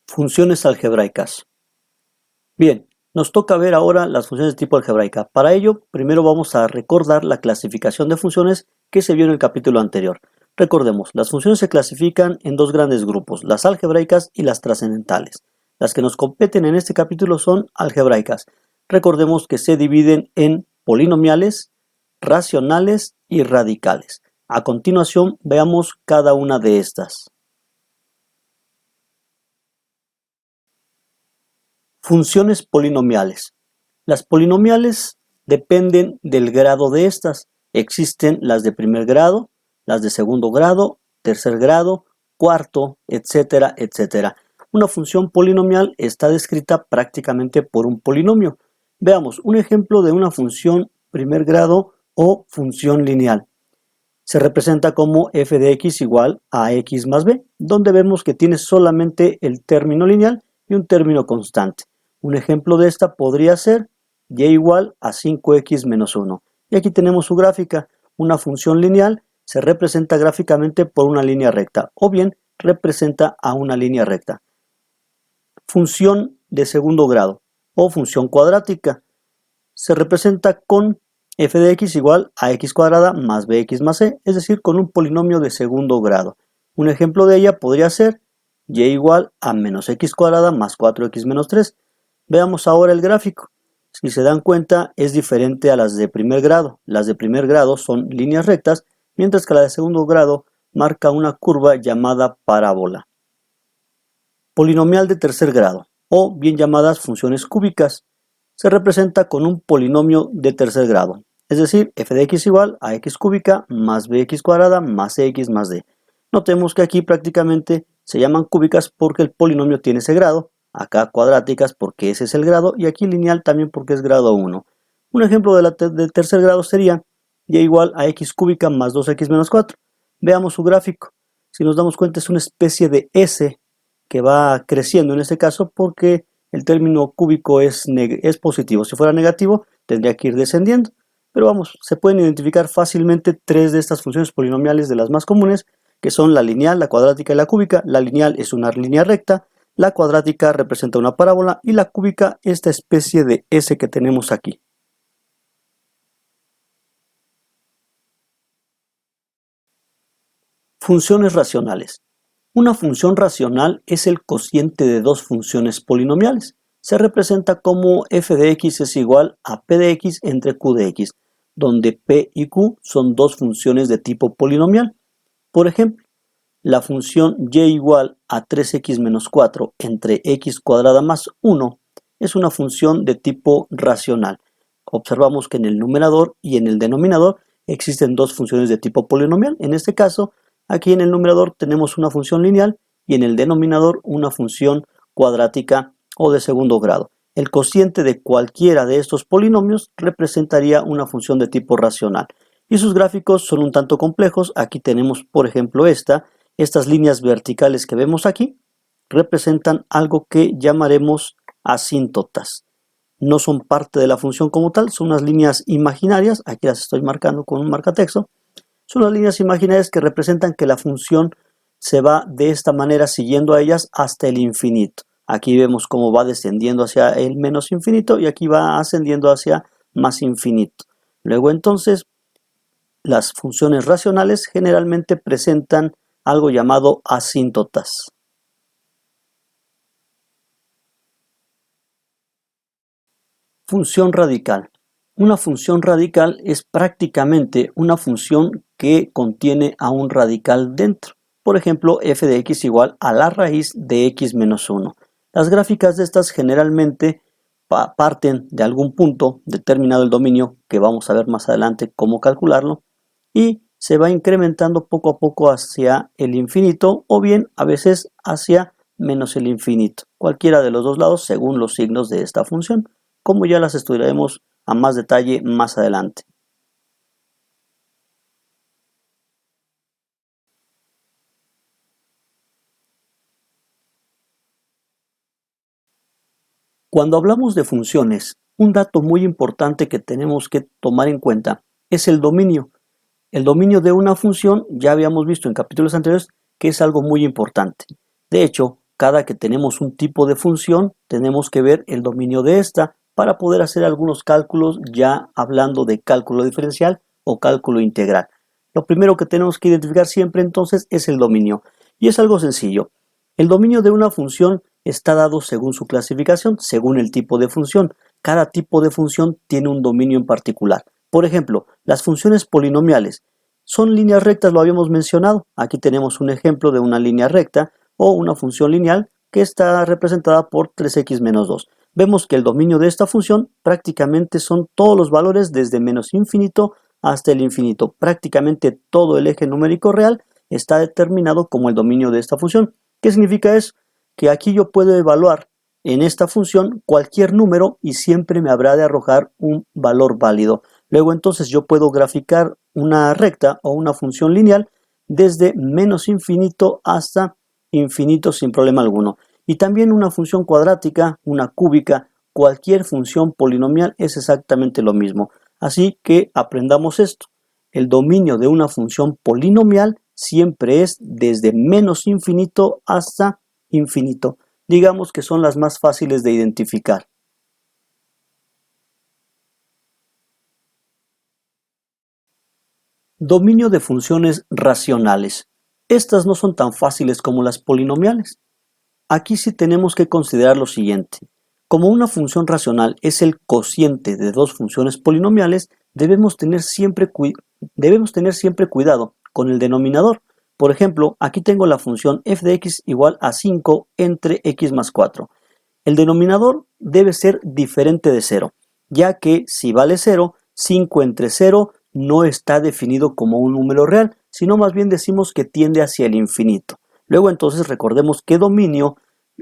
Funciones algebraicas. Bien, nos toca ver ahora las funciones de tipo algebraica. Para ello, primero vamos a recordar la clasificación de funciones que se vio en el capítulo anterior. Recordemos, las funciones se clasifican en dos grandes grupos, las algebraicas y las trascendentales. Las que nos competen en este capítulo son algebraicas. Recordemos que se dividen en polinomiales, racionales y radicales. A continuación, veamos cada una de estas. Funciones polinomiales. Las polinomiales dependen del grado de estas. Existen las de primer grado, las de segundo grado, tercer grado, cuarto, etcétera, etcétera. Una función polinomial está descrita prácticamente por un polinomio. Veamos un ejemplo de una función primer grado o función lineal. Se representa como f de x igual a x más b, donde vemos que tiene solamente el término lineal y un término constante. Un ejemplo de esta podría ser y igual a 5x menos 1. Y aquí tenemos su gráfica. Una función lineal se representa gráficamente por una línea recta o bien representa a una línea recta. Función de segundo grado o función cuadrática se representa con f de x igual a x cuadrada más bx más c, es decir, con un polinomio de segundo grado. Un ejemplo de ella podría ser y igual a menos x cuadrada más 4x menos 3. Veamos ahora el gráfico. Si se dan cuenta, es diferente a las de primer grado. Las de primer grado son líneas rectas, mientras que la de segundo grado marca una curva llamada parábola. Polinomial de tercer grado, o bien llamadas funciones cúbicas, se representa con un polinomio de tercer grado, es decir, f de x igual a x cúbica más bx cuadrada más cx más d. Notemos que aquí prácticamente se llaman cúbicas porque el polinomio tiene ese grado, acá cuadráticas porque ese es el grado y aquí lineal también porque es grado 1. Un ejemplo de tercer grado sería y igual a x cúbica más 2x menos 4. Veamos su gráfico. Si nos damos cuenta es una especie de S que va creciendo en este caso porque el término cúbico es positivo. Si fuera negativo tendría que ir descendiendo. Pero vamos, se pueden identificar fácilmente tres de estas funciones polinomiales de las más comunes, que son la lineal, la cuadrática y la cúbica. La lineal es una línea recta, la cuadrática representa una parábola y la cúbica esta especie de S que tenemos aquí. Funciones racionales. Una función racional es el cociente de dos funciones polinomiales. Se representa como f de x es igual a p de x entre q de x, donde p y q son dos funciones de tipo polinomial. Por ejemplo, la función y igual a 3x menos 4 entre x cuadrada más 1 es una función de tipo racional. Observamos que en el numerador y en el denominador existen dos funciones de tipo polinomial. En este caso, aquí en el numerador tenemos una función lineal y en el denominador una función cuadrática o de segundo grado. El cociente de cualquiera de estos polinomios representaría una función de tipo racional. Y sus gráficos son un tanto complejos. Aquí tenemos, por ejemplo, estas líneas verticales que vemos aquí representan algo que llamaremos asíntotas. No son parte de la función como tal, son unas líneas imaginarias. Aquí las estoy marcando con un marcatexto. Son las líneas imaginarias que representan que la función se va de esta manera siguiendo a ellas hasta el infinito. Aquí vemos cómo va descendiendo hacia el menos infinito y aquí va ascendiendo hacia más infinito. Luego entonces, las funciones racionales generalmente presentan algo llamado asíntotas. Función radical. Una función radical es prácticamente una función que contiene a un radical dentro. Por ejemplo, f de x igual a la raíz de x menos 1. Las gráficas de estas generalmente parten de algún punto determinado el dominio, que vamos a ver más adelante cómo calcularlo, y se va incrementando poco a poco hacia el infinito o bien a veces hacia menos el infinito. Cualquiera de los dos lados según los signos de esta función, como ya las estudiaremos a más detalle más adelante. Cuando hablamos de funciones, un dato muy importante que tenemos que tomar en cuenta es el dominio. El dominio de una función ya habíamos visto en capítulos anteriores que es algo muy importante. De hecho, cada que tenemos un tipo de función, tenemos que ver el dominio de esta para poder hacer algunos cálculos ya hablando de cálculo diferencial o cálculo integral. Lo primero que tenemos que identificar siempre entonces es el dominio. Y es algo sencillo. El dominio de una función está dado según su clasificación, según el tipo de función. Cada tipo de función tiene un dominio en particular. Por ejemplo, las funciones polinomiales son líneas rectas, lo habíamos mencionado. Aquí tenemos un ejemplo de una línea recta o una función lineal que está representada por 3x menos 2. Vemos que el dominio de esta función prácticamente son todos los valores desde menos infinito hasta el infinito. Prácticamente todo el eje numérico real está determinado como el dominio de esta función. ¿Qué significa eso? Que aquí yo puedo evaluar en esta función cualquier número y siempre me habrá de arrojar un valor válido. Luego entonces yo puedo graficar una recta o una función lineal desde menos infinito hasta infinito sin problema alguno. Y también una función cuadrática, una cúbica, cualquier función polinomial es exactamente lo mismo. Así que aprendamos esto. El dominio de una función polinomial siempre es desde menos infinito hasta infinito. Digamos que son las más fáciles de identificar. Dominio de funciones racionales. Estas no son tan fáciles como las polinomiales. Aquí sí tenemos que considerar lo siguiente. Como una función racional es el cociente de dos funciones polinomiales, debemos tener siempre cuidado con el denominador. Por ejemplo, aquí tengo la función f de x igual a 5 entre x más 4. El denominador debe ser diferente de 0, ya que si vale 0, 5 entre 0 no está definido como un número real, sino más bien decimos que tiende hacia el infinito. Luego entonces recordemos que dominio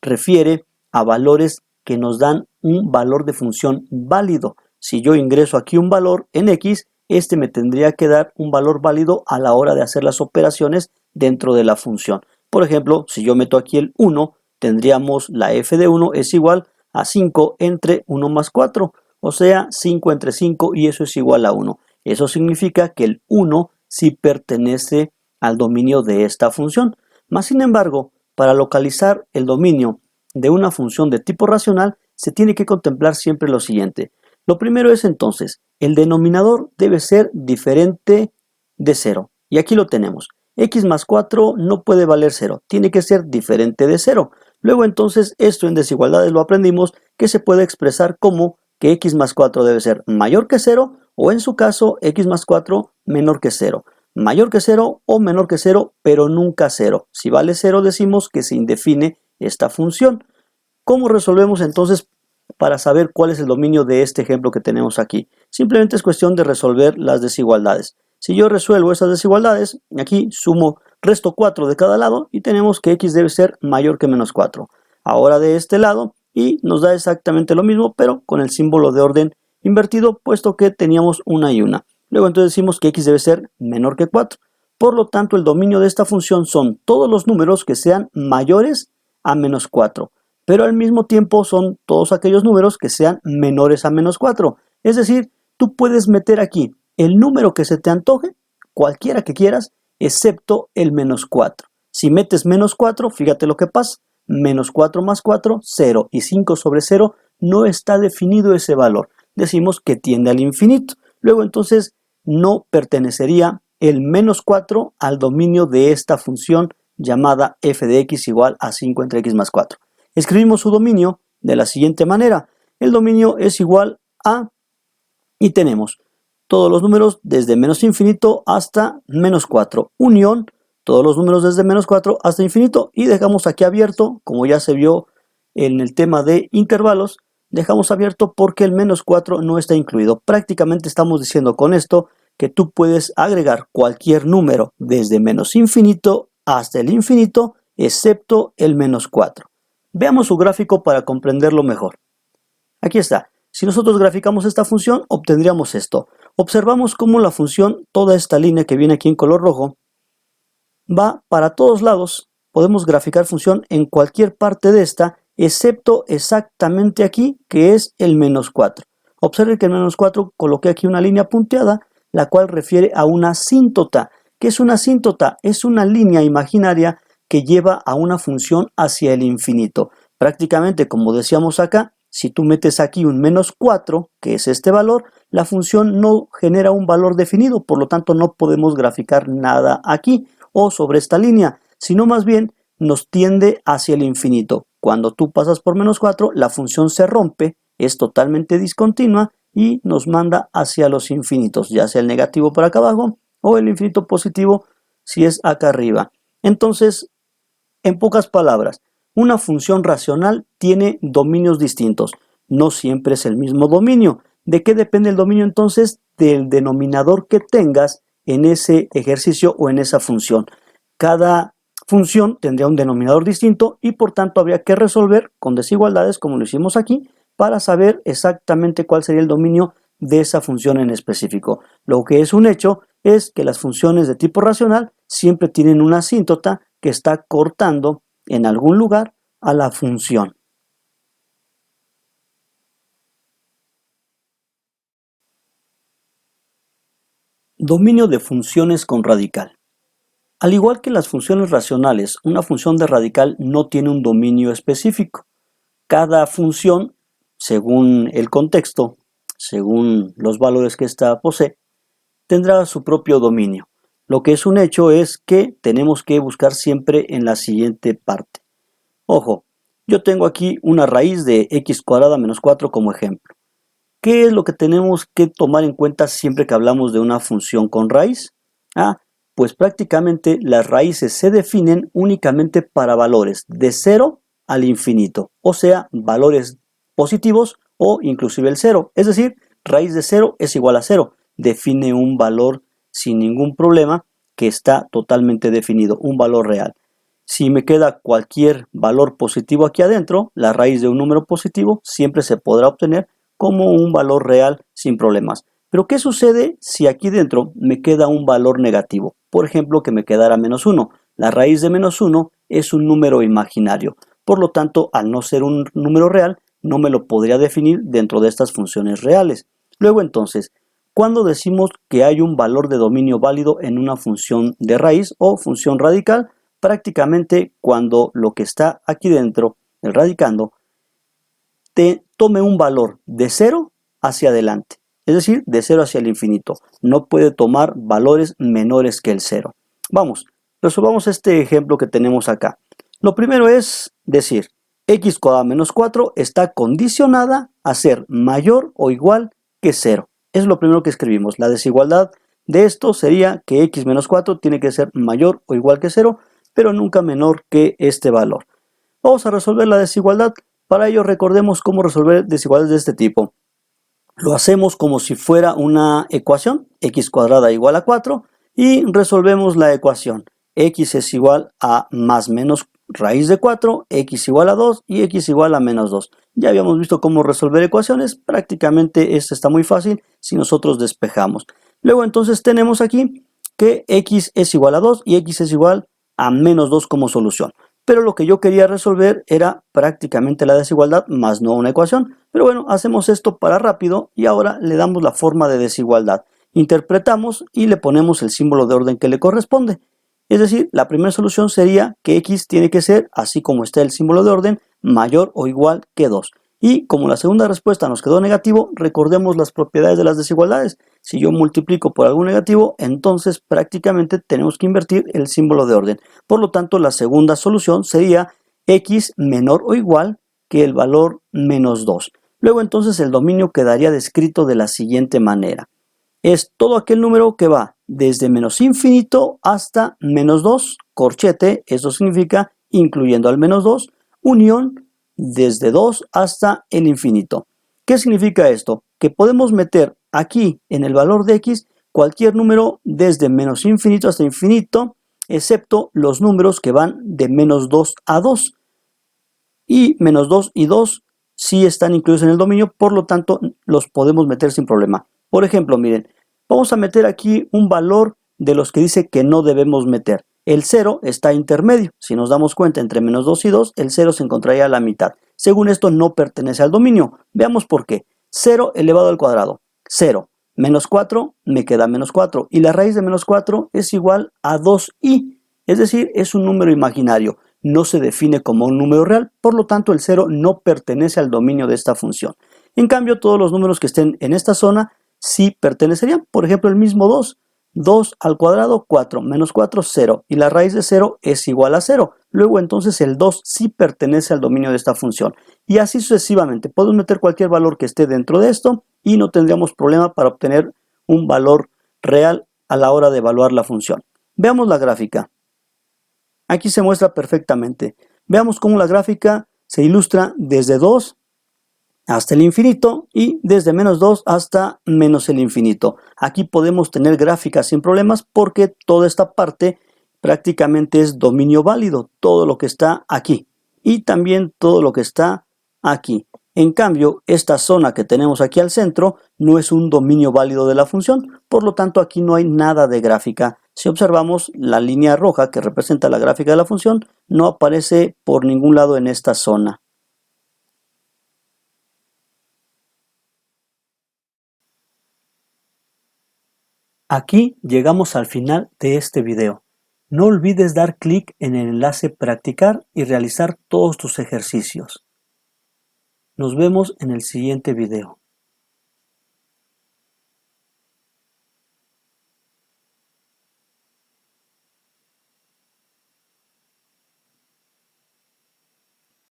refiere a valores que nos dan un valor de función válido. Si yo ingreso aquí un valor en x, este me tendría que dar un valor válido a la hora de hacer las operaciones dentro de la función. Por ejemplo, si yo meto aquí el 1, tendríamos la f de 1 es igual a 5 entre 1 más 4, o sea, 5 entre 5 y eso es igual a 1. Eso significa que el 1 sí pertenece al dominio de esta función. Más sin embargo, para localizar el dominio de una función de tipo racional, se tiene que contemplar siempre lo siguiente. Lo primero es entonces, el denominador debe ser diferente de 0. Y aquí lo tenemos. X más 4 no puede valer 0, tiene que ser diferente de 0. Luego entonces esto en desigualdades lo aprendimos que se puede expresar como que x más 4 debe ser mayor que 0 o en su caso x más 4 menor que 0. Mayor que 0 o menor que 0, pero nunca 0. Si vale 0 decimos que se indefine esta función. ¿Cómo resolvemos entonces para saber cuál es el dominio de este ejemplo que tenemos aquí? Simplemente es cuestión de resolver las desigualdades. Si yo resuelvo esas desigualdades, aquí sumo, resto 4 de cada lado y tenemos que x debe ser mayor que menos 4. Ahora de este lado y nos da exactamente lo mismo, pero con el símbolo de orden invertido, puesto que teníamos una y una. Luego entonces decimos que x debe ser menor que 4. Por lo tanto, el dominio de esta función son todos los números que sean mayores a menos 4. Pero al mismo tiempo son todos aquellos números que sean menores a menos 4. Es decir, tú puedes meter aquí el número que se te antoje, cualquiera que quieras, excepto el menos 4. Si metes menos 4, fíjate lo que pasa. Menos 4 más 4, 0. Y 5 sobre 0 no está definido ese valor. Decimos que tiende al infinito. Luego entonces no pertenecería el menos 4 al dominio de esta función llamada f de x igual a 5 entre x más 4. Escribimos su dominio de la siguiente manera. El dominio es igual a, y tenemos todos los números desde menos infinito hasta menos 4. Unión, todos los números desde menos 4 hasta infinito. Y dejamos aquí abierto, como ya se vio en el tema de intervalos, dejamos abierto porque el menos 4 no está incluido. Prácticamente estamos diciendo con esto que tú puedes agregar cualquier número desde menos infinito hasta el infinito, excepto el menos 4. Veamos su gráfico para comprenderlo mejor. Aquí está. Si nosotros graficamos esta función, obtendríamos esto. Observamos cómo la función, toda esta línea que viene aquí en color rojo, va para todos lados. Podemos graficar función en cualquier parte de esta, excepto exactamente aquí, que es el menos 4. Observen que el menos 4 coloqué aquí una línea punteada, la cual refiere a una asíntota. ¿Qué es una asíntota? Es una línea imaginaria que lleva a una función hacia el infinito. Prácticamente, como decíamos acá, si tú metes aquí un menos 4, que es este valor, la función no genera un valor definido, por lo tanto no podemos graficar nada aquí o sobre esta línea, sino más bien nos tiende hacia el infinito. Cuando tú pasas por menos 4, la función se rompe, es totalmente discontinua y nos manda hacia los infinitos, ya sea el negativo por acá abajo o el infinito positivo si es acá arriba. Entonces, en pocas palabras, una función racional tiene dominios distintos. No siempre es el mismo dominio. ¿De qué depende el dominio entonces? Del denominador que tengas en ese ejercicio o en esa función. Cada función tendría un denominador distinto y por tanto habría que resolver con desigualdades como lo hicimos aquí para saber exactamente cuál sería el dominio de esa función en específico. Lo que es un hecho es que las funciones de tipo racional siempre tienen una asíntota que está cortando en algún lugar a la función. Dominio de funciones con radical. Al igual que las funciones racionales, una función de radical no tiene un dominio específico. Cada función, según el contexto, según los valores que ésta posee, tendrá su propio dominio. Lo que es un hecho es que tenemos que buscar siempre en la siguiente parte. Ojo, yo tengo aquí una raíz de x cuadrada menos 4 como ejemplo. ¿Qué es lo que tenemos que tomar en cuenta siempre que hablamos de una función con raíz? Pues prácticamente las raíces se definen únicamente para valores de 0 al infinito, o sea, valores positivos o inclusive el 0. Es decir, raíz de 0 es igual a 0. Define un valor sin ningún problema que está totalmente definido, un valor real. Si me queda cualquier valor positivo aquí adentro, la raíz de un número positivo siempre se podrá obtener como un valor real sin problemas. Pero ¿qué sucede si aquí dentro me queda un valor negativo? Por ejemplo, que me quedara menos 1. La raíz de menos 1 es un número imaginario. Por lo tanto, al no ser un número real, no me lo podría definir dentro de estas funciones reales. Luego entonces, ¿cuándo decimos que hay un valor de dominio válido en una función de raíz o función radical? Prácticamente cuando lo que está aquí dentro, el radicando, te tome un valor de 0 hacia adelante, es decir, de 0 hacia el infinito. No puede tomar valores menores que el 0. Vamos, resolvamos este ejemplo que tenemos acá. Lo primero es decir, x cuadrada menos 4 está condicionada a ser mayor o igual que 0. Es lo primero que escribimos. La desigualdad de esto sería que x menos 4 tiene que ser mayor o igual que 0, pero nunca menor que este valor. Vamos a resolver la desigualdad. Para ello recordemos cómo resolver desigualdades de este tipo. Lo hacemos como si fuera una ecuación, x cuadrada igual a 4, y resolvemos la ecuación. X es igual a más menos raíz de 4, x igual a 2 y x igual a menos 2. Ya habíamos visto cómo resolver ecuaciones, prácticamente esto está muy fácil si nosotros despejamos. Luego entonces tenemos aquí que x es igual a 2 y x es igual a menos 2 como solución. Pero lo que yo quería resolver era prácticamente la desigualdad, más no una ecuación. Pero bueno, hacemos esto para rápido y ahora le damos la forma de desigualdad. Interpretamos y le ponemos el símbolo de orden que le corresponde. Es decir, la primera solución sería que x tiene que ser, así como está el símbolo de orden, mayor o igual que 2. Y como la segunda respuesta nos quedó negativo, recordemos las propiedades de las desigualdades. Si yo multiplico por algo negativo, entonces prácticamente tenemos que invertir el símbolo de orden. Por lo tanto, la segunda solución sería x menor o igual que el valor menos 2. Luego entonces el dominio quedaría descrito de la siguiente manera. Es todo aquel número que va desde menos infinito hasta menos 2, corchete, eso significa incluyendo al menos 2, unión desde 2 hasta el infinito. ¿Qué significa esto? Que podemos meter aquí en el valor de x cualquier número desde menos infinito hasta infinito, excepto los números que van de menos 2 a 2. Y menos 2 y 2 sí están incluidos en el dominio, por lo tanto los podemos meter sin problema. Por ejemplo, miren, vamos a meter aquí un valor de los que dice que no debemos meter. El 0 está intermedio. Si nos damos cuenta, entre menos 2 y 2, el 0 se encontraría a la mitad. Según esto, no pertenece al dominio. Veamos por qué. 0 elevado al cuadrado. 0. Menos 4, me queda menos 4. Y la raíz de menos 4 es igual a 2i. es decir, es un número imaginario, no se define como un número real, por lo tanto el 0 no pertenece al dominio de esta función. En cambio, todos los números que estén en esta zona sí pertenecerían, por ejemplo el mismo 2. 2 al cuadrado, 4, menos 4, 0, y la raíz de 0 es igual a 0. Luego entonces el 2 sí pertenece al dominio de esta función. Y así sucesivamente, podemos meter cualquier valor que esté dentro de esto y no tendríamos problema para obtener un valor real a la hora de evaluar la función. Veamos la gráfica. Aquí se muestra perfectamente. Veamos cómo la gráfica se ilustra desde 2 hasta el infinito y desde menos 2 hasta menos el infinito. Aquí podemos tener gráficas sin problemas porque toda esta parte prácticamente es dominio válido, todo lo que está aquí y también todo lo que está aquí. En cambio, esta zona que tenemos aquí al centro no es un dominio válido de la función, por lo tanto aquí no hay nada de gráfica. Si observamos, la línea roja que representa la gráfica de la función no aparece por ningún lado en esta zona. Aquí llegamos al final de este video. No olvides dar clic en el enlace Practicar y realizar todos tus ejercicios. Nos vemos en el siguiente video.